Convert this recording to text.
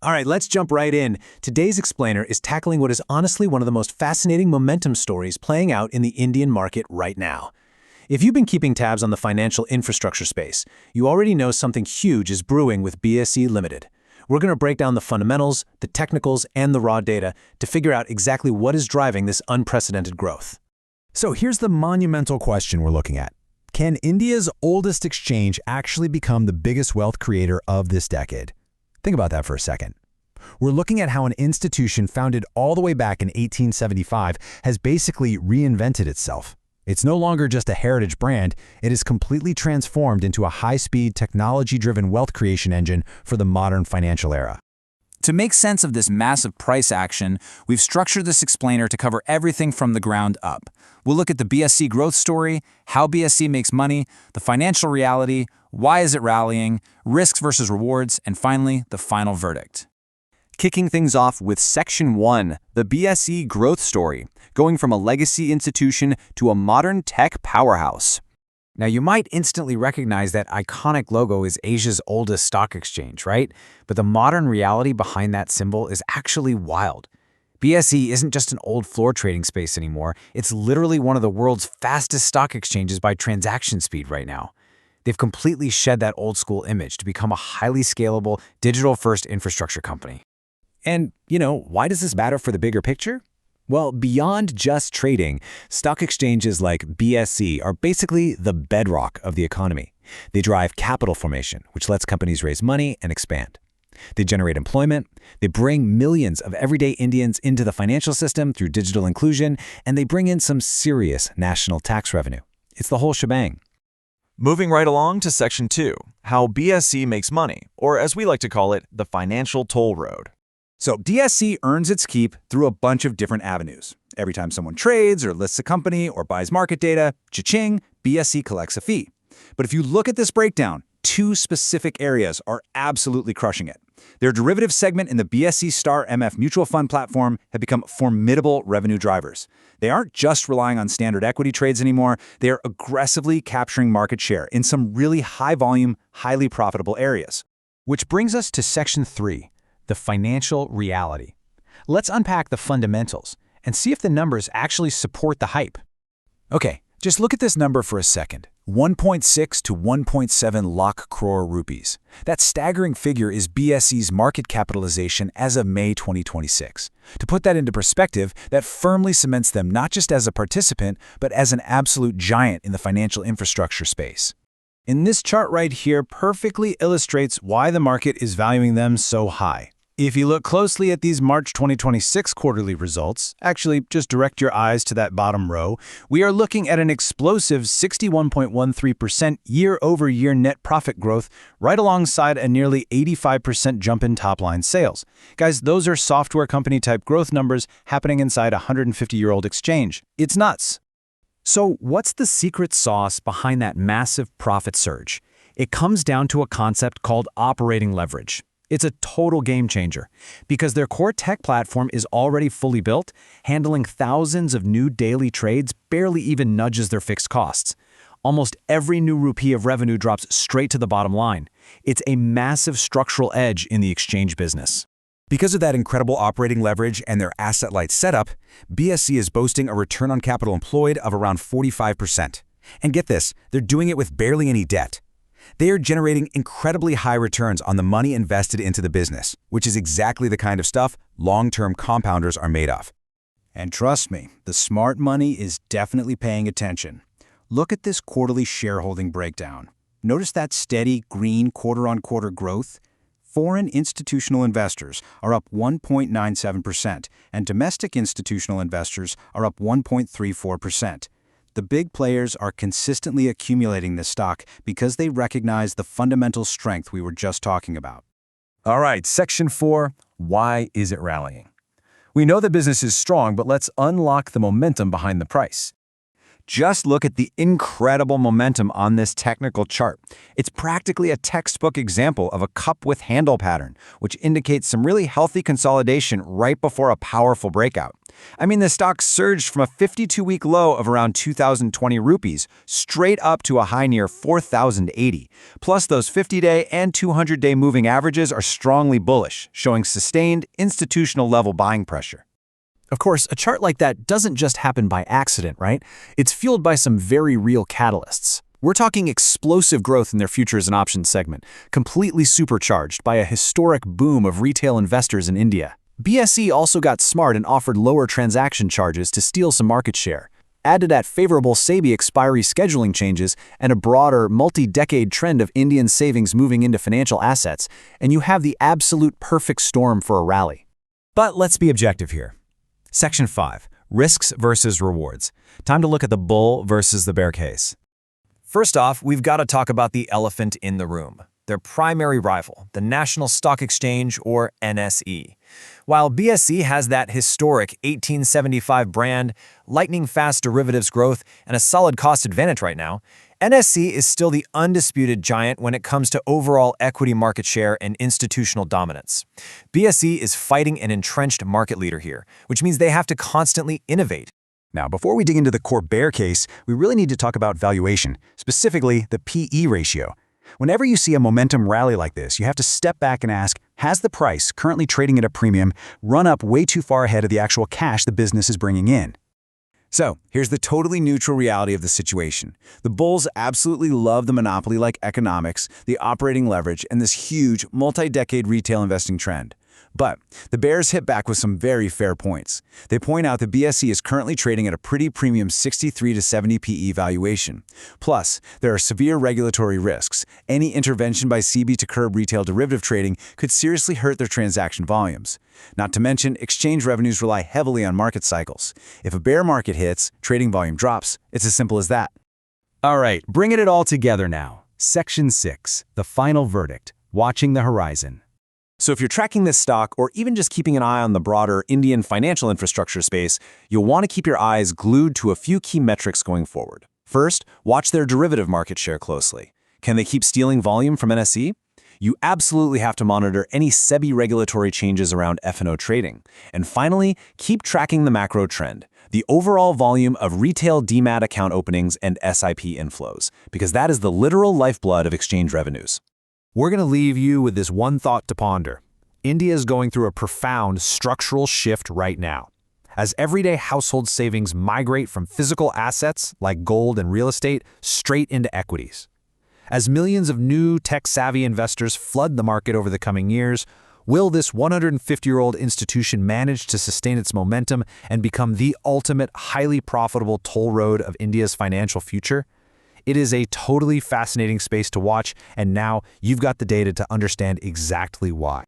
All right, let's jump right in. Today's explainer is tackling what is honestly one of the most fascinating momentum stories playing out in the Indian market right now. If you've been keeping tabs on the financial infrastructure space, you already know something huge is brewing with BSE Ltd. We're going to break down the fundamentals, the technicals, and the raw data to figure out exactly what is driving this unprecedented growth. So here's the monumental question we're looking at. Can India's oldest exchange actually become the biggest wealth creator of this decade? Think about that for a second. We're looking at how an institution founded all the way back in 1875 has basically reinvented itself. It's no longer just a heritage brand, it is completely transformed into a high-speed, technology-driven wealth creation engine for the modern financial era. To make sense of this massive price action, we've structured this explainer to cover everything from the ground up. We'll look at the BSE growth story, how BSE makes money, the financial reality, why is it rallying, risks versus rewards, and finally, the final verdict. Kicking things off with Section 1, the BSE growth story, going from a legacy institution to a modern tech powerhouse. Now, you might instantly recognize that iconic logo is Asia's oldest stock exchange, right? But the modern reality behind that symbol is actually wild. BSE isn't just an old floor trading space anymore. It's literally one of the world's fastest stock exchanges by transaction speed right now. They've completely shed that old-school image to become a highly scalable, digital-first infrastructure company. And, why does this matter for the bigger picture? Well, beyond just trading, stock exchanges like BSE are basically the bedrock of the economy. They drive capital formation, which lets companies raise money and expand. They generate employment, they bring millions of everyday Indians into the financial system through digital inclusion, and they bring in some serious national tax revenue. It's the whole shebang. Moving right along to Section 2, how BSE makes money, or as we like to call it, the financial toll road. So BSE earns its keep through a bunch of different avenues. Every time someone trades or lists a company or buys market data, cha-ching, BSE collects a fee. But if you look at this breakdown, two specific areas are absolutely crushing it. Their derivative segment in the BSE Star MF mutual fund platform have become formidable revenue drivers. They aren't just relying on standard equity trades anymore, they are aggressively capturing market share in some really high-volume, highly profitable areas. Which brings us to Section 3. The financial reality. Let's unpack the fundamentals and see if the numbers actually support the hype. Okay, just look at this number for a second. 1.6 to 1.7 lakh crore rupees. That staggering figure is BSE's market capitalization as of May 2026. To put that into perspective, that firmly cements them not just as a participant, but as an absolute giant in the financial infrastructure space. And this chart right here perfectly illustrates why the market is valuing them so high. If you look closely at these March 2026 quarterly results, actually just direct your eyes to that bottom row, we are looking at an explosive 61.13% year-over-year net profit growth right alongside a nearly 85% jump in top-line sales. Guys, those are software company-type growth numbers happening inside a 150-year-old exchange. It's nuts. So what's the secret sauce behind that massive profit surge? It comes down to a concept called operating leverage. It's a total game changer because their core tech platform is already fully built, handling thousands of new daily trades barely even nudges their fixed costs. Almost every new rupee of revenue drops straight to the bottom line. It's a massive structural edge in the exchange business. Because of that incredible operating leverage and their asset-light setup, BSE is boasting a return on capital employed of around 45%. And get this, they're doing it with barely any debt. They are generating incredibly high returns on the money invested into the business, which is exactly the kind of stuff long-term compounders are made of. And trust me, the smart money is definitely paying attention. Look at this quarterly shareholding breakdown. Notice that steady green quarter-on-quarter growth? Foreign institutional investors are up 1.97%, and domestic institutional investors are up 1.34%. The big players are consistently accumulating this stock because they recognize the fundamental strength we were just talking about. All right, Section 4, why is it rallying? We know the business is strong, but let's unlock the momentum behind the price. Just look at the incredible momentum on this technical chart. It's practically a textbook example of a cup with handle pattern, which indicates some really healthy consolidation right before a powerful breakout. I mean, the stock surged from a 52-week low of around 2,020 rupees straight up to a high near 4,080. Plus, those 50-day and 200-day moving averages are strongly bullish, showing sustained institutional-level buying pressure. Of course, a chart like that doesn't just happen by accident, right? It's fueled by some very real catalysts. We're talking explosive growth in their futures and options segment, completely supercharged by a historic boom of retail investors in India. BSE also got smart and offered lower transaction charges to steal some market share. Add to that favorable SEBI expiry scheduling changes and a broader, multi-decade trend of Indian savings moving into financial assets, and you have the absolute perfect storm for a rally. But let's be objective here. Section 5. Risks versus rewards. Time to look at the bull versus the bear case. First off, we've got to talk about the elephant in the room. Their primary rival, the National Stock Exchange, or NSE. While BSE has that historic 1875 brand, lightning-fast derivatives growth, and a solid cost advantage right now, NSE is still the undisputed giant when it comes to overall equity market share and institutional dominance. BSE is fighting an entrenched market leader here, which means they have to constantly innovate. Now, before we dig into the core bear case, we really need to talk about valuation, specifically the PE ratio. Whenever you see a momentum rally like this, you have to step back and ask, has the price, currently trading at a premium, run up way too far ahead of the actual cash the business is bringing in? So, here's the totally neutral reality of the situation. The bulls absolutely love the monopoly-like economics, the operating leverage, and this huge, multi-decade retail investing trend. But the bears hit back with some very fair points. They point out that BSE is currently trading at a pretty premium 63 to 70 PE valuation. Plus, there are severe regulatory risks. Any intervention by SEBI to curb retail derivative trading could seriously hurt their transaction volumes. Not to mention, exchange revenues rely heavily on market cycles. If a bear market hits, trading volume drops. It's as simple as that. All right, bringing it all together now. Section 6, the final verdict, watching the horizon. So if you're tracking this stock or even just keeping an eye on the broader Indian financial infrastructure space, you'll want to keep your eyes glued to a few key metrics going forward. First, watch their derivative market share closely. Can they keep stealing volume from NSE? You absolutely have to monitor any SEBI regulatory changes around F&O trading. And finally, keep tracking the macro trend, the overall volume of retail demat account openings and SIP inflows, because that is the literal lifeblood of exchange revenues. We're going to leave you with this one thought to ponder. India is going through a profound structural shift right now. As everyday household savings migrate from physical assets like gold and real estate straight into equities. As millions of new tech-savvy investors flood the market over the coming years, will this 150-year-old institution manage to sustain its momentum and become the ultimate highly profitable toll road of India's financial future? It is a totally fascinating space to watch, and now you've got the data to understand exactly why.